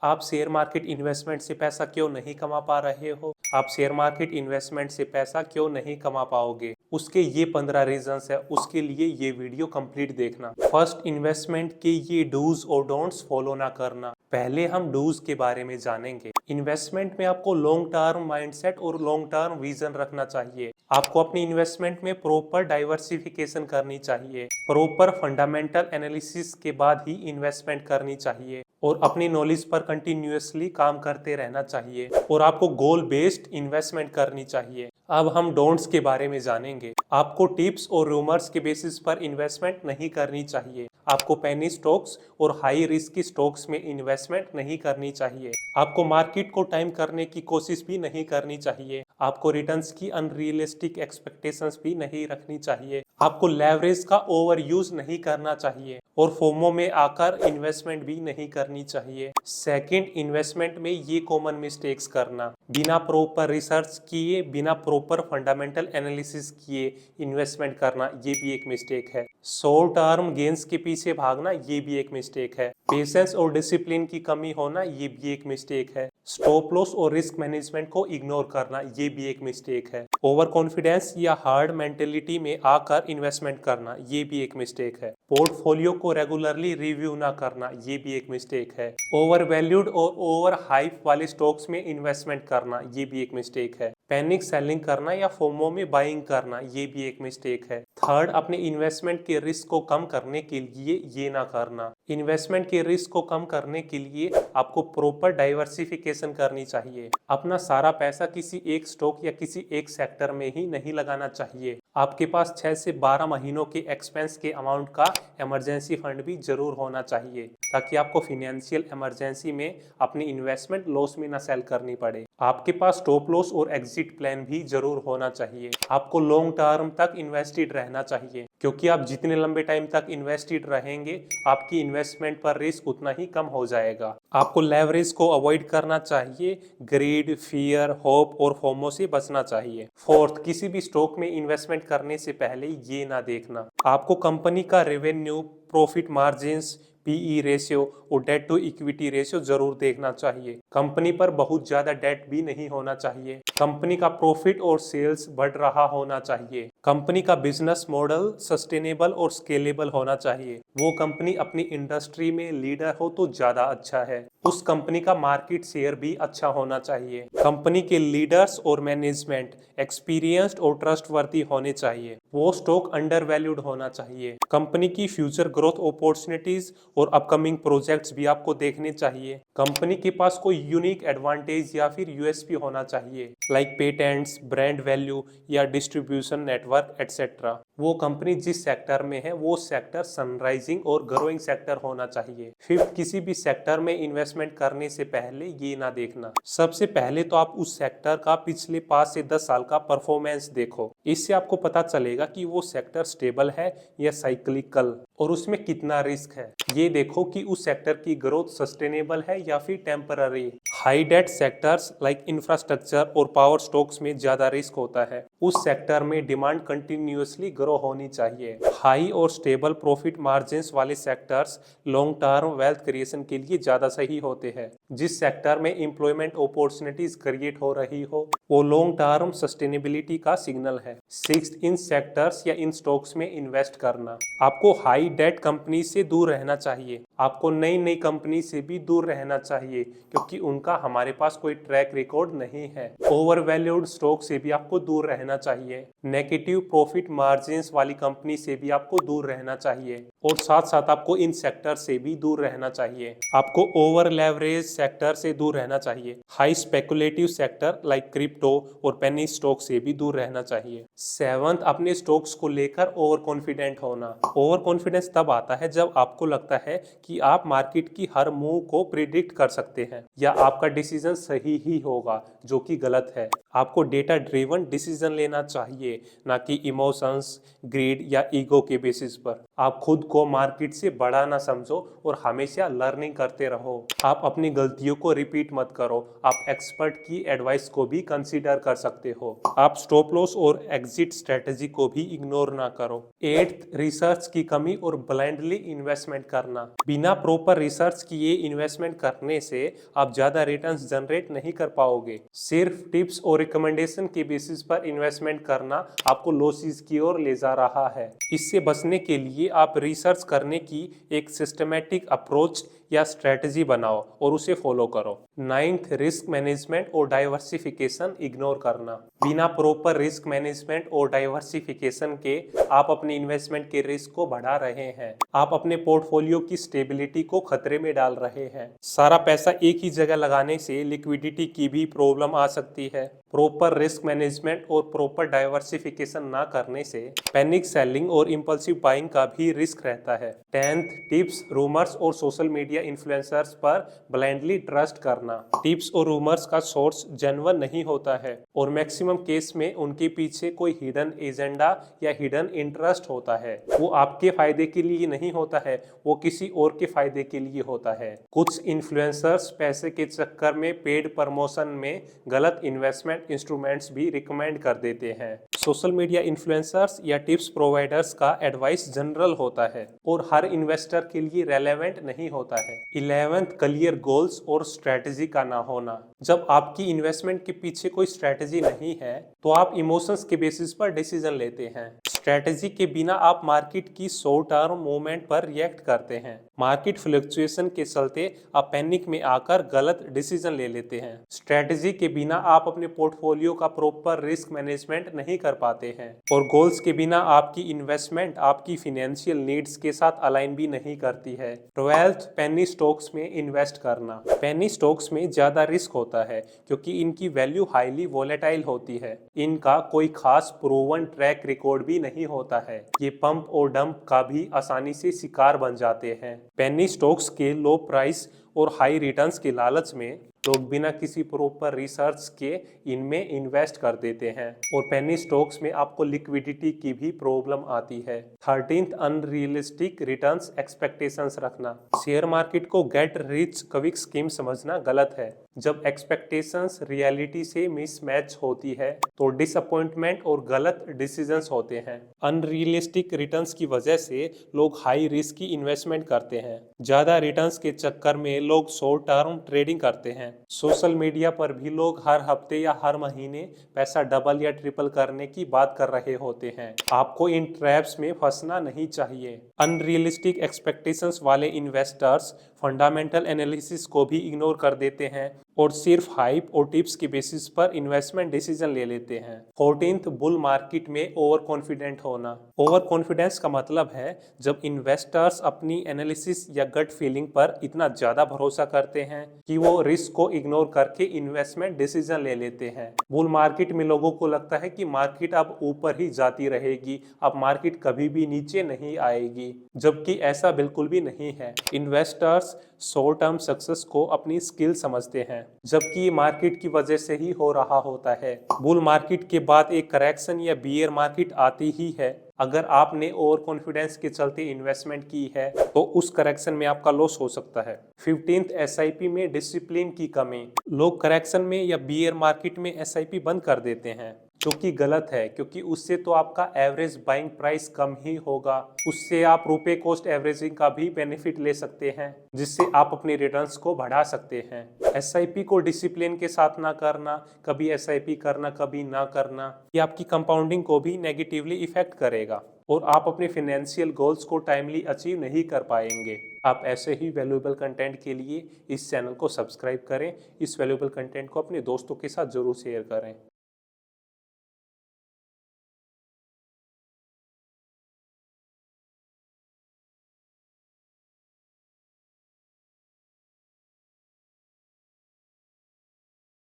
आप share market investment से पैसा क्यों नहीं कमा पा रहे हो? आप शेयर मार्केट इन्वेस्टमेंट से पैसा क्यों नहीं कमा पाओगे? उसके ये 15 रीजंस है, उसके लिए ये वीडियो कंप्लीट देखना। फर्स्ट, इन्वेस्टमेंट के ये डूज और डोंट्स फॉलो ना करना। पहले हम डूज के बारे में जानेंगे। इन्वेस्टमेंट में आपको लॉन्ग टर्म माइंडसेट और लॉन्ग टर्म विजन रखना चाहिए। आपको अपनी इन्वेस्टमेंट में प्रॉपर डाइवर्सिफिकेशन करनी चाहिए। प्रॉपर फंडामेंटल एनालिसिस के बाद ही इन्वेस्टमेंट करनी चाहिए और अपनी नॉलेज पर कंटिन्यूअसली काम करते रहना चाहिए और आपको गोल बेस्ड इन्वेस्टमेंट करनी चाहिए। अब हम डोंट्स के बारे में जानेंगे। आपको टिप्स और रूमर्स के बेसिस पर इन्वेस्टमेंट नहीं करनी चाहिए। आपको पेनी स्टॉक्स और हाई रिस्क स्टॉक्स में इन्वेस्टमेंट नहीं करनी चाहिए। आपको मार्केट को टाइम करने की कोशिश भी नहीं करनी चाहिए। आपको रिटर्न्स की अनरियलिस्टिक एक्सपेक्टेशंस भी नहीं रखनी चाहिए। आपको लेवरेज का ओवर यूज नहीं करना चाहिए और फोमो में आकर इन्वेस्टमेंट भी नहीं करनी चाहिए। सेकंड, इन्वेस्टमेंट में ये कॉमन मिस्टेक्स करना, बिना प्रॉपर रिसर्च किए, बिना प्रॉपर फंडामेंटल एनालिसिस किए इन्वेस्टमेंट करना, ये भी एक मिस्टेक है। शॉर्ट टर्म गेन्स के पीछे भागना, ये भी एक मिस्टेक है। पेशेंस और डिसिप्लिन की कमी होना, ये भी एक मिस्टेक है। स्टॉप लॉस और रिस्क मैनेजमेंट को इग्नोर करना, ये भी एक मिस्टेक है। ओवर कॉन्फिडेंस या हार्ड मेंटेलिटी में आकर इन्वेस्टमेंट करना, ये भी एक मिस्टेक है। पोर्टफोलियो को रेगुलरली रिव्यू ना करना, ये भी एक मिस्टेक है। ओवर वैल्यूड और ओवर हाइप वाले स्टॉक्स में इन्वेस्टमेंट करना, ये भी एक मिस्टेक है। पैनिक सेलिंग करना या फोमो में बाइंग करना, ये भी एक मिस्टेक है। थर्ड, अपने इन्वेस्टमेंट के रिस्क को कम करने के लिए ये ना करना। इन्वेस्टमेंट के रिस्क को कम करने के लिए आपको प्रॉपर डाइवर्सिफिकेशन करनी चाहिए। अपना सारा पैसा किसी एक स्टॉक या किसी एक सेक्टर में ही नहीं लगाना चाहिए। आपके पास 6 से 12 महीनों के एक्सपेंस के अमाउंट का इमरजेंसी फंड भी जरूर होना चाहिए ताकि आपको फाइनेंशियल इमरजेंसी में अपनी इन्वेस्टमेंट लॉस में ना सेल करनी पड़े। आपके पास स्टॉप लॉस और एग्जिट प्लान भी जरूर होना चाहिए। आपको लॉन्ग टर्म तक इन्वेस्टेड रहना चाहिए क्योंकि आप जितने लंबे टाइम तक इन्वेस्टेड रहेंगे आपकी इन्वेस्टमेंट पर रिस्क उतना ही कम हो जाएगा। आपको लेवरेज को अवॉइड करना चाहिए। ग्रीड, फियर, होप और फोमो से बचना चाहिए। फोर्थ, किसी भी स्टॉक में इन्वेस्टमेंट करने से पहले ये ना देखना आपको कंपनी का revenue, profit margins, PE ratio और डेट टू इक्विटी रेशियो जरूर देखना चाहिए। कंपनी पर बहुत ज्यादा डेट भी नहीं होना चाहिए। कंपनी का प्रॉफिट और सेल्स बढ़ रहा होना चाहिए। कंपनी का बिजनेस मॉडल सस्टेनेबल और स्केलेबल होना चाहिए। वो कंपनी अपनी इंडस्ट्री में लीडर हो तो ज्यादा अच्छा है। उस कंपनी का मार्केट शेयर भी अच्छा होना चाहिए। कंपनी के लीडर्स और मैनेजमेंट एक्सपीरियंस्ड और ट्रस्टवर्दी होने चाहिए। वो स्टॉक अंडर वैल्यूड होना चाहिए। कंपनी की फ्यूचर ग्रोथ अपॉर्चुनिटीज और अपकमिंग प्रोजेक्ट्स भी आपको देखने चाहिए। कंपनी के पास कोई यूनिक एडवांटेज या फिर यूएसपी होना चाहिए लाइक पेटेंट्स, ब्रांड वैल्यू या डिस्ट्रीब्यूशन नेटवर्क एटसेट्रा। वो कंपनी जिस सेक्टर में है वो सेक्टर सनराइजिंग और ग्रोइंग सेक्टर होना चाहिए। फिफ्थ, किसी भी सेक्टर में इन्वेस्टमेंट करने से पहले ये ना देखना सबसे पहले तो आप उस सेक्टर का पिछले 5 से 10 साल का परफॉर्मेंस देखो। इससे आपको पता चलेगा कि वो सेक्टर स्टेबल है या साइक्लिकल और उसमें कितना रिस्क है। ये देखो कि उस सेक्टर की ग्रोथ सस्टेनेबल है या फिर temporary. High debt sectors like infrastructure और पावर स्टॉक्स में ज्यादा रिस्क होता है। उस सेक्टर में डिमांड कंटिन्यूअसली ग्रो होनी चाहिए। हाई और स्टेबल प्रॉफिट मार्जिन्स वाले sectors long term wealth creation के लिए ज्यादा सही होते हैं। जिस सेक्टर में एम्प्लॉयमेंट अपॉर्चुनिटीज क्रिएट हो रही हो वो लॉन्ग टर्म सस्टेनेबिलिटी का सिग्नल है। सिक्स्थ, इन सेक्टर्स या इन स्टॉक्स में इन्वेस्ट करना। आपको हाई डेट कंपनी से दूर रहना चाहिए। आपको नई नई कंपनी से भी दूर रहना चाहिए क्योंकि उनका हमारे पास कोई ट्रैक रिकॉर्ड नहीं है। ओवर वैल्यूड स्टॉक से भी आपको दूर रहना चाहिए। नेगेटिव प्रॉफिट मार्जिन्स वाली कंपनी से भी आपको दूर रहना चाहिए और साथ साथ आपको इन सेक्टर से भी दूर रहना चाहिए। आपको ओवर लेवरेज सेक्टर से दूर रहना चाहिए। High speculative sector like crypto और पेनी स्टॉक से भी दूर रहना चाहिए। सेवंथ, अपने स्टॉक्स को लेकर ओवर कॉन्फिडेंट होना। ओवर कॉन्फिडेंस तब आता है जब आपको लगता है कि आप मार्केट की हर मूव को प्रिडिक्ट कर सकते हैं या आपका डिसीजन सही ही होगा, जो कि गलत है। आपको डेटा ड्रिवन डिसीजन लेना चाहिए, ना कि इमोशंस, ग्रीड या ईगो के बेसिस पर। आप खुद को मार्केट से बड़ा ना समझो और हमेशा लर्निंग करते रहो। आप अपनी गलतियों को रिपीट मत करो। आप एक्सपर्ट की एडवाइस को भी कंसीडर कर सकते हो। आप स्टॉप लॉस और एग्जिट स्ट्रेटजी को भी इग्नोर ना करो। 8th, रिसर्च की कमी और ब्लाइंडली इन्वेस्टमेंट करना। बिना प्रॉपर रिसर्च किए इन्वेस्टमेंट करने से आप ज्यादा रिटर्न्स जनरेट नहीं कर पाओगे। सिर्फ टिप्स और रिकमेंडेशन के बेसिस पर इन्वेस्टमेंट करना आपको लॉसेस की ओर ले जा रहा है। इससे बचने के लिए आप रिसर्च करने की एक सिस्टमेटिक अप्रोच या स्ट्रेटजी बनाओ और उसे फॉलो करो। 9th, रिस्क मैनेजमेंट और डाइवर्सिफिकेशन इग्नोर करना। बिना प्रॉपर रिस्क मैनेजमेंट और डाइवर्सिफिकेशन के आप अपने इन्वेस्टमेंट के रिस्क को बढ़ा रहे हैं। आप अपने पोर्टफोलियो की स्टेबिलिटी को खतरे में डाल रहे हैं। सारा पैसा एक ही जगह लगाने से लिक्विडिटी की भी प्रॉब्लम आ सकती है। प्रॉपर रिस्क मैनेजमेंट और प्रॉपर डाइवर्सिफिकेशन ना करने से पैनिक सेलिंग और इंपल्सिव बाइंग का भी रिस्क रहता है। 10th, टिप्स, रूमर्स और सोशल मीडिया इन्फ्लुएंसर्स पर ब्लाइंडली ट्रस्ट करना। टिप्स और रूमर्स का सोर्स जेन्युइन नहीं होता है और मैक्सिमम केस में उनके पीछे कोई हिडन एजेंडा या हिडन इंटरेस्ट होता है। वो आपके फायदे के लिए नहीं होता है, वो किसी और के फायदे के लिए होता है। कुछ इन्फ्लुएंसर्स पैसे के चक्कर में पेड प्रमोशन में गलत इन्वेस्टमेंट इंस्ट्रूमेंट्स भी रिकमेंड कर देते हैं। सोशल मीडिया इन्फ्लुएंसर्स या टिप्स प्रोवाइडर्स का एडवाइस जनरल होता है और हर इन्वेस्टर के लिए रेलेवेंट नहीं होता है। 11th, क्लियर गोल्स और स्ट्रेटजी का ना होना। जब आपकी इन्वेस्टमेंट के पीछे कोई स्ट्रेटजी नहीं है तो आप इमोशंस के बेसिस पर डिसीजन लेते हैं। स्ट्रेटजी के बिना आप मार्केट की शॉर्ट टर्म मूवमेंट पर रिएक्ट करते हैं। मार्केट फ्लक्चुएशन के चलते आप पैनिक में आकर गलत डिसीजन ले लेते हैं। स्ट्रेटजी के बिना आप अपने पोर्टफोलियो का प्रॉपर रिस्क मैनेजमेंट नहीं कर पाते हैं और गोल्स के बिना आपकी इन्वेस्टमेंट आपकी फाइनेंशियल नीड्स के साथ अलाइन भी नहीं करती है। 12th, पेनी स्टॉक्स में इन्वेस्ट करना। पेनी स्टॉक्स में ज्यादा रिस्क होता है क्योंकि इनकी वैल्यू हाईली वोलेटाइल होती है। इनका कोई खास प्रूवन ट्रैक रिकॉर्ड भी नहीं होता है। ये पंप और डंप का भी आसानी से शिकार बन जाते हैं। पेनी स्टॉक्स के लो प्राइस और हाई रिटर्न्स के लालच में लोग बिना किसी प्रॉपर रिसर्च के इनमें इन्वेस्ट कर देते हैं और पेनी स्टॉक्स में आपको लिक्विडिटी की भी प्रॉब्लम आती है। 13th, अनरियलिस्टिक रिटर्न्स एक्सपेक्टेशंस रखना। शेयर मार्केट को गेट रिच क्विक स्कीम समझना गलत है। जब एक्सपेक्टेशंस रियलिटी से मिसमैच होती है तो डिसअपॉइंटमेंट और गलत डिसीजंस होते हैं। अनरियलिस्टिक रिटर्न्स की वजह से लोग हाई रिस्क की इन्वेस्टमेंट करते हैं। ज्यादा रिटर्न्स के चक्कर में लोग शॉर्ट टर्म ट्रेडिंग करते हैं। सोशल मीडिया पर भी लोग हर हफ्ते या हर महीने पैसा डबल या ट्रिपल करने की बात कर रहे होते हैं। आपको इन ट्रैप्स में फंसना नहीं चाहिए। अनरियलिस्टिक एक्सपेक्टेशंस वाले इन्वेस्टर्स फंडामेंटल एनालिसिस को भी इग्नोर कर देते हैं और सिर्फ हाइप और टिप्स के बेसिस पर इन्वेस्टमेंट डिसीजन ले लेते हैं। 14th, बुल मार्केट में ओवर कॉन्फिडेंट होना। ओवर कॉन्फिडेंस का मतलब है जब इन्वेस्टर्स अपनी एनालिसिस या गट फीलिंग पर इतना ज्यादा भरोसा करते हैं कि वो रिस्क को इग्नोर करके इन्वेस्टमेंट डिसीजन ले लेते हैं। बुल मार्केट में लोगों को लगता है कि मार्केट अब ऊपर ही जाती रहेगी, अब मार्केट कभी भी नीचे नहीं आएगी, जबकि ऐसा बिल्कुल भी नहीं है। इन्वेस्टर्स शॉर्ट टर्म सक्सेस को अपनी स्किल समझते हैं, जबकि मार्केट की वजह से ही हो रहा होता है। बुल मार्केट के बाद एक करेक्शन या बियर मार्केट आती ही है। अगर आपने ओवर कॉन्फिडेंस के चलते इन्वेस्टमेंट की है तो उस करेक्शन में आपका लॉस हो सकता है। 15th, एसआईपी में डिसिप्लिन की कमी। लोग करेक्शन में या बियर मार्केट में एसआईपी बंद कर देते हैं, जो कि गलत है क्योंकि उससे तो आपका एवरेज बाइंग प्राइस कम ही होगा। उससे आप रुपए कॉस्ट एवरेजिंग का भी बेनिफिट ले सकते हैं, जिससे आप अपने रिटर्न्स को बढ़ा सकते हैं। एसआईपी को डिसिप्लिन के साथ ना करना, कभी एसआईपी करना कभी ना करना, ये आपकी कंपाउंडिंग को भी नेगेटिवली इफेक्ट करेगा और आप अपने फाइनेंशियल गोल्स को टाइमली अचीव नहीं कर पाएंगे। आप ऐसे ही वैल्यूएबल कंटेंट के लिए इस चैनल को सब्सक्राइब करें। इस वैल्यूएबल कंटेंट को अपने दोस्तों के साथ जरूर शेयर करें।